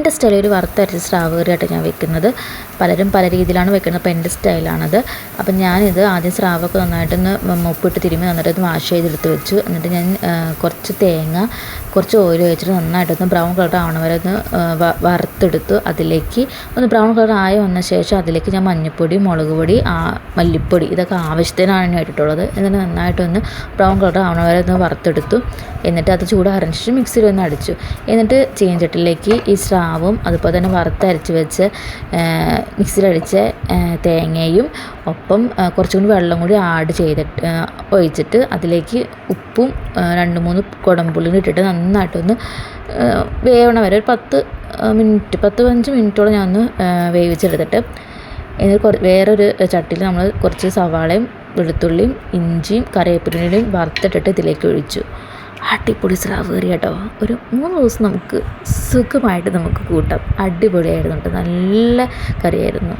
എൻ്റെ സ്റ്റൈൽ ഒരു വറുത്തരച്ച സ്രാവ് കറിയായിട്ട് ഞാൻ വെക്കുന്നത്. പലരും പല രീതിയിലാണ് വെക്കുന്നത്. അപ്പോൾ എൻ്റെ സ്റ്റൈലാണത്. അപ്പം ഞാനിത് ആദ്യം സ്രാവൊക്കെ നന്നായിട്ടൊന്ന് ഉപ്പിട്ട് തിരുമ്മി നന്നായിട്ടൊന്ന് വാഷ് ചെയ്തെടുത്ത് വെച്ചു. എന്നിട്ട് ഞാൻ കുറച്ച് തേങ്ങ, കുറച്ച് ഓയിൽ ഒഴിച്ചിട്ട് നന്നായിട്ടൊന്ന് ബ്രൗൺ കളർ ആവണ വരെ ഒന്ന് വറുത്തെടുത്തു. അതിലേക്ക് ഒന്ന് ബ്രൗൺ കളർ ആയി വന്ന ശേഷം അതിലേക്ക് ഞാൻ മഞ്ഞൾപ്പൊടി, മുളക് പൊടി, മല്ലിപ്പൊടി ഇതൊക്കെ ആവശ്യത്തിനാണ് ഞാൻ ഇട്ടിട്ടുള്ളത്. എന്നിട്ട് നന്നായിട്ടൊന്ന് ബ്രൗൺ കളർ ആവണ വരെ ഒന്ന് വറുത്തെടുത്തു. എന്നിട്ട് അത് ചൂടാറിന് ശേഷം മിക്സിയിൽ ഒന്ന് അടിച്ചു. എന്നിട്ട് ചീനച്ചട്ടിയിലേക്ക് ഈ സ്രാവും അതുപോലെ തന്നെ വറുത്തരച്ച് വെച്ച് മിക്സിയിലടിച്ച തേങ്ങയും ഒപ്പം കുറച്ചും കൂടി വെള്ളം കൂടി ആഡ് ചെയ്തിട്ട് ഒഴിച്ചിട്ട് അതിലേക്ക് ഉപ്പും 2-3 കുടംപുളിയും ഇട്ടിട്ട് നന്നായിട്ടൊന്ന് വേവണ വരെ ഒരു 10-15 മിനിറ്റോളം ഞാൻ ഒന്ന് വേവിച്ചെടുത്തിട്ട് എന്നിട്ട് വേറൊരു ചട്ടിയിൽ നമ്മൾ കുറച്ച് സവാളയും വെളുത്തുള്ളിയും ഇഞ്ചിയും കറിവേപ്പിലയും വറുത്തിട്ടിട്ട് ഇതിലേക്ക് ഒഴിച്ചു. അടിപൊളി സ്രാവ് കറി കേട്ടോ. ഒരു 3 ദിവസം നമുക്ക് സുഖമായിട്ട് നമുക്ക് കൂട്ടാം. അടിപൊളിയായിരുന്നു കേട്ടോ. നല്ല കറിയായിരുന്നു.